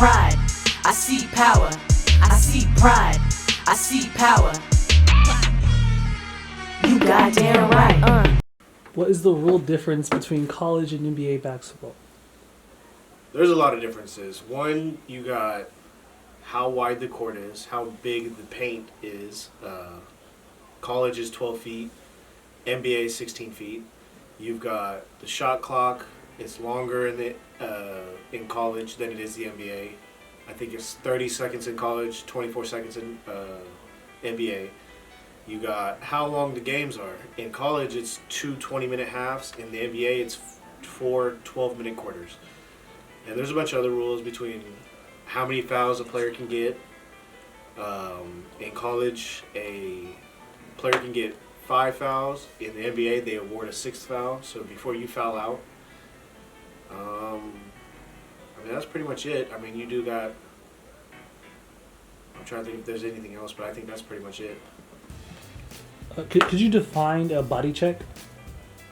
pride. I see power. I see pride. I see power. You goddamn right. What is the real difference between college and NBA basketball? There's a lot of differences. One, you got how wide the court is, how big the paint is. College is 12 feet, NBA is 16 feet. You've got the shot clock. It's longer in college than it is the NBA. I think it's 30 seconds in college, 24 seconds in NBA. You got how long the games are. In college, it's 2 20-minute halves. In the NBA, it's 4 12-minute quarters. And there's a bunch of other rules between how many fouls a player can get. In college, a player can get 5 fouls. In the NBA, they award a 6th foul. So before you foul out, I mean, that's pretty much it. I mean, you do got... I'm trying to think if there's anything else, but I think that's pretty much it. Could you define a body check?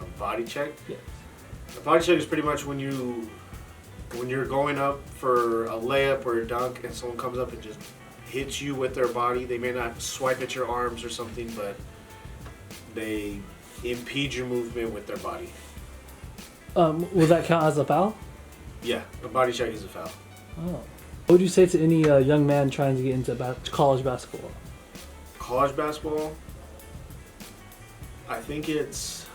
A body check? Yeah. A body check is pretty much when you're going up for a layup or a dunk and someone comes up and just hits you with their body. They may not swipe at your arms or something, but they impede your movement with their body. Will that count as a foul? Yeah, a body check is a foul. Oh. What would you say to any young man trying to get into college basketball? College basketball, I think it's,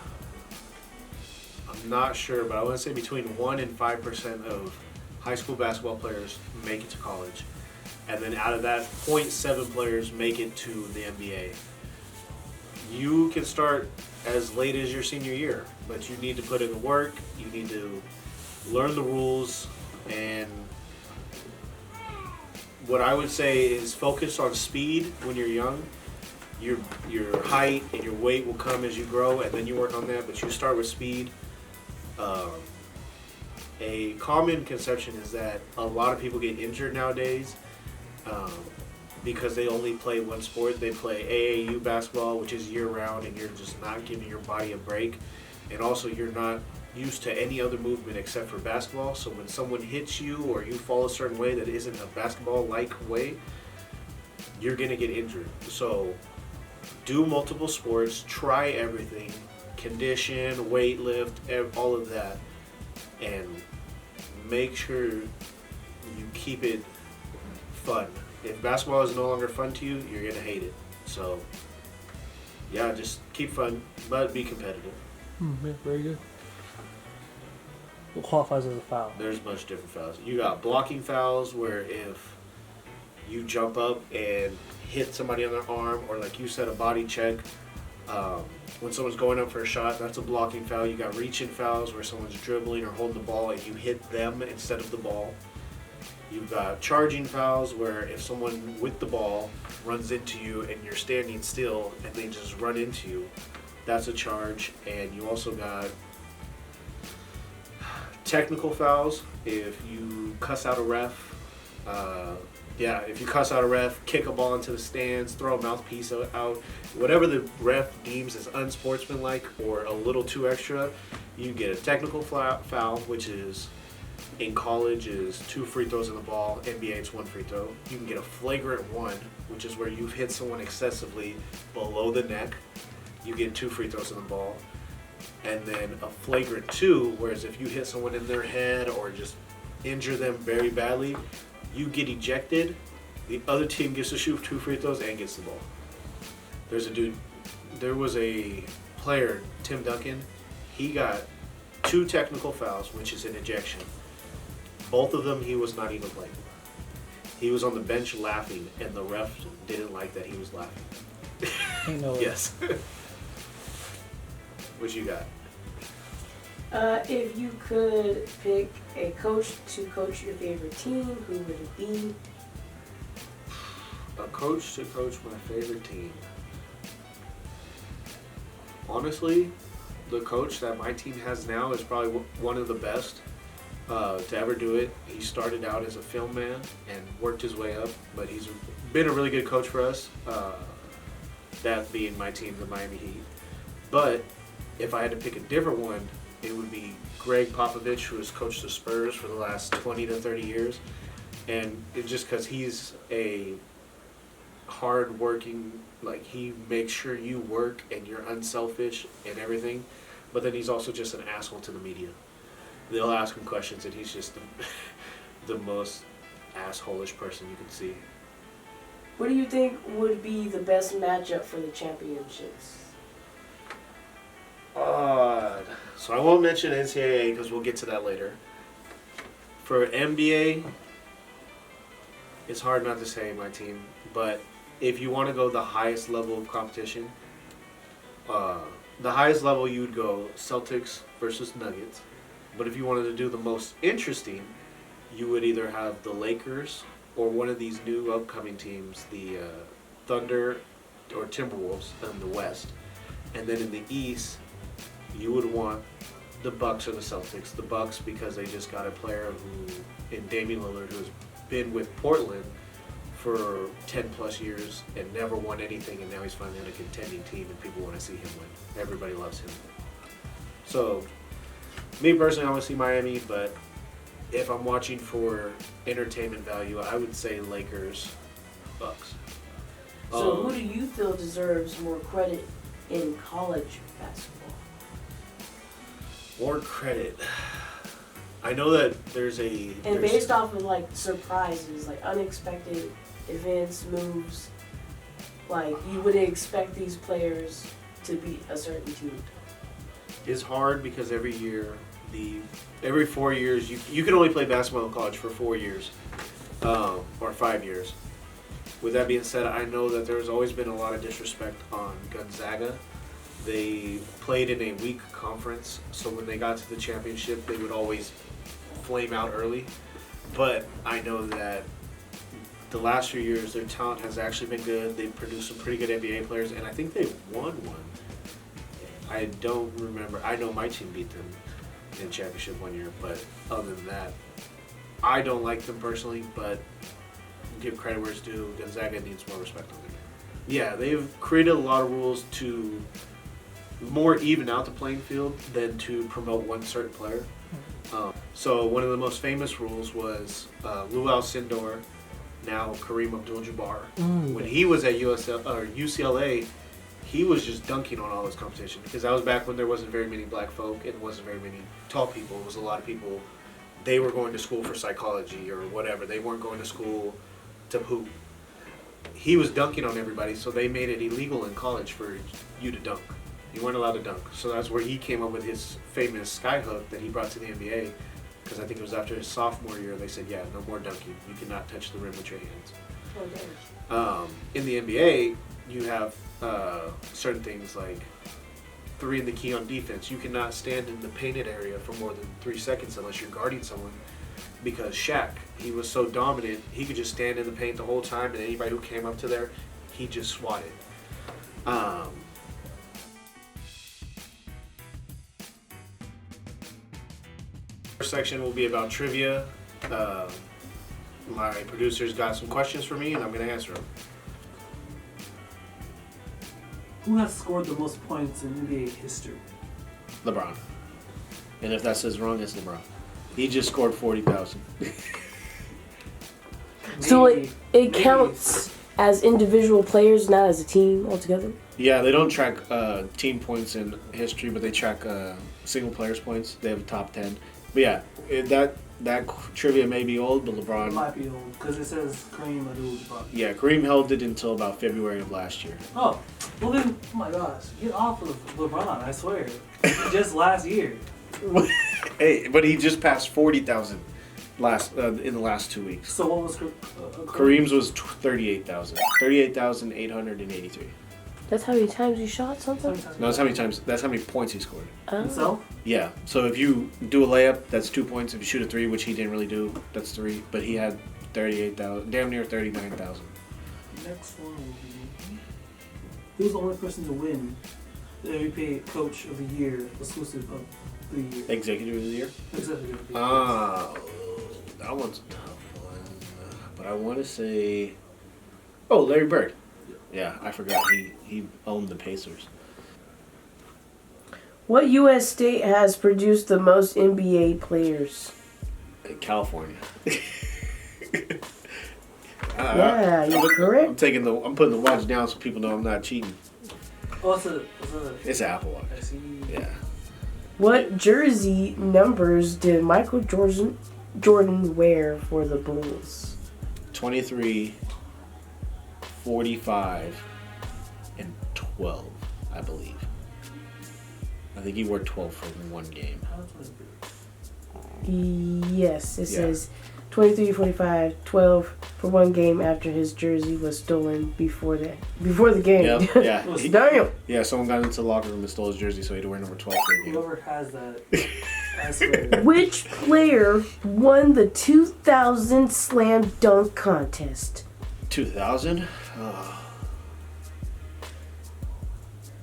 I'm not sure, but I want to say between 1% and 5% of high school basketball players make it to college. And then out of that, 0.7 players make it to the NBA. You can start as late as your senior year, but you need to put in the work, you need to learn the rules, and what I would say is focus on speed when you're young. Your height and your weight will come as you grow, and then you work on that, but you start with speed. A common conception is that a lot of people get injured nowadays because they only play one sport. They play AAU basketball, which is year-round, and you're just not giving your body a break. And also, you're not used to any other movement except for basketball. So when someone hits you or you fall a certain way that isn't a basketball-like way, you're going to get injured. So do multiple sports, try everything, condition, weight lift, all of that, and make sure you keep it fun. If basketball is no longer fun to you, you're going to hate it. So, yeah, just keep fun, but be competitive. Yeah, very good. What qualifies as a foul? There's a bunch of different fouls. You got blocking fouls where if you jump up and hit somebody on their arm, or like you said, a body check, when someone's going up for a shot, that's a blocking foul. You got reaching fouls where someone's dribbling or holding the ball and you hit them instead of the ball. You've got charging fouls where if someone with the ball runs into you and you're standing still and they just run into you, that's a charge. And you also got technical fouls if you cuss out a ref. If you cuss out a ref, kick a ball into the stands, throw a mouthpiece out, whatever the ref deems as unsportsmanlike or a little too extra, you get a technical foul, which is in college is 2 free throws in the ball. NBA, it's 1 free throw. You can get a flagrant 1, which is where you've hit someone excessively below the neck. You get 2 free throws in the ball. And then a flagrant 2, whereas if you hit someone in their head or just injure them very badly, you get ejected. The other team gets to shoot 2 free throws and gets the ball. There was a player, Tim Duncan. He got 2 technical fouls, which is an ejection. Both of them, he was not even playing. He was on the bench laughing, and the ref didn't like that he was laughing. No. Yes. What you got? If you could pick a coach to coach your favorite team, who would it be? A coach to coach my favorite team. Honestly, the coach that my team has now is probably one of the best to ever do it. He started out as a film man and worked his way up, but he's been a really good coach for us, that being my team, the Miami Heat. But if I had to pick a different one, it would be Greg Popovich, who has coached the Spurs for the last 20 to 30 years. And it just because he's a hard-working, like he makes sure you work and you're unselfish and everything, but then he's also just an asshole to the media. They'll ask him questions and he's just the most asshole-ish person you can see. What do you think would be the best matchup for the championships? So I won't mention NCAA because we'll get to that later. For NBA, it's hard not to say my team, but if you want to go the highest level of competition, the highest level you would go Celtics versus Nuggets. But if you wanted to do the most interesting, you would either have the Lakers or one of these new upcoming teams, the Thunder or Timberwolves in the West. And then in the East, you would want the Bucks or the Celtics. The Bucks because they just got a player who, in Damian Lillard, who's been with Portland for 10 plus years and never won anything, and now he's finally on a contending team and people want to see him win. Everybody loves him. So, me personally, I want to see Miami, but if I'm watching for entertainment value, I would say Lakers, Bucks. So who do you feel deserves more credit in college basketball? More credit. I know that there's based off of like surprises, like unexpected events, moves, like you wouldn't expect these players to beat a certain team. It's hard because every 4 years, you can only play basketball in college for 4 years, or 5 years. With that being said, I know that there's always been a lot of disrespect on Gonzaga. They played in a weak conference, so when they got to the championship, they would always flame out early. But I know that the last few years, their talent has actually been good. They've produced some pretty good NBA players, and I think they won one. I don't remember. I know my team beat them in championship one year, but other than that, I don't like them personally, but give credit where it's due. Gonzaga needs more respect on them. Yeah, they've created a lot of rules to more even out the playing field than to promote one certain player. So one of the most famous rules was Lou Alcindor, now Kareem Abdul-Jabbar. When he was at UCLA, he was just dunking on all his competition because that was back when there wasn't very many black folk and wasn't very many tall people. It was a lot of people, they were going to school for psychology or whatever. They weren't going to school to hoop. He was dunking on everybody, so they made it illegal in college for you to dunk. You weren't allowed to dunk. So that's where he came up with his famous skyhook that he brought to the NBA, because I think it was after his sophomore year. They said, yeah, no more dunking. You cannot touch the rim with your hands. Okay. In the NBA, you have certain things like 3 in the key on defense. You cannot stand in the painted area for more than 3 seconds unless you're guarding someone, because Shaq, he was so dominant, he could just stand in the paint the whole time, and anybody who came up to there, he just swatted. First section will be about trivia. My producers got some questions for me, and I'm going to answer them. Who has scored the most points in NBA history? LeBron. And if that says wrong, it's LeBron. He just scored 40,000. So it counts as individual players, not as a team altogether? Yeah, they don't track team points in history, but they track single players points. They have a top 10. But yeah, that trivia may be old, but LeBron... It might be old, because it says Kareem Abdul-Jabbar. Yeah, Kareem held it until about February of last year. Oh, well then, oh my gosh, get off of LeBron, I swear. Just last year. Hey, but he just passed 40,000 in the last 2 weeks. So what was Kareem's was 38,000. 38,883. That's how many times you shot something? No, that's how many points he scored. Himself? Yeah. So if you do a layup, that's 2 points. If you shoot a 3, which he didn't really do, that's 3. But he had 38,000, damn near 39,000. Next one will be, who's the only person to win the MVP Coach of the Year, exclusive of the year? Executive of the Year? Executive of the Year. That one's a tough one. But I want to say, Larry Bird. Yeah, I forgot he owned the Pacers. What U.S. state has produced the most NBA players? California. Yeah, you're correct. I'm putting the watch down so people know I'm not cheating. What's a? It's an Apple Watch. I see. Yeah. What jersey numbers did Michael Jordan wear for the Bulls? 23, 45, and 12, I believe. I think he wore 12 for one game. Yes, it says 23, 45, 12 for one game after his jersey was stolen before the game. Yep, yeah. Damn. Yeah, someone got into the locker room and stole his jersey, so he had to wear number 12 for the game. Whoever has that, I swear. Which player won the 2000 slam dunk contest? 2000? Oh.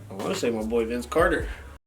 I want to say my boy Vince Carter.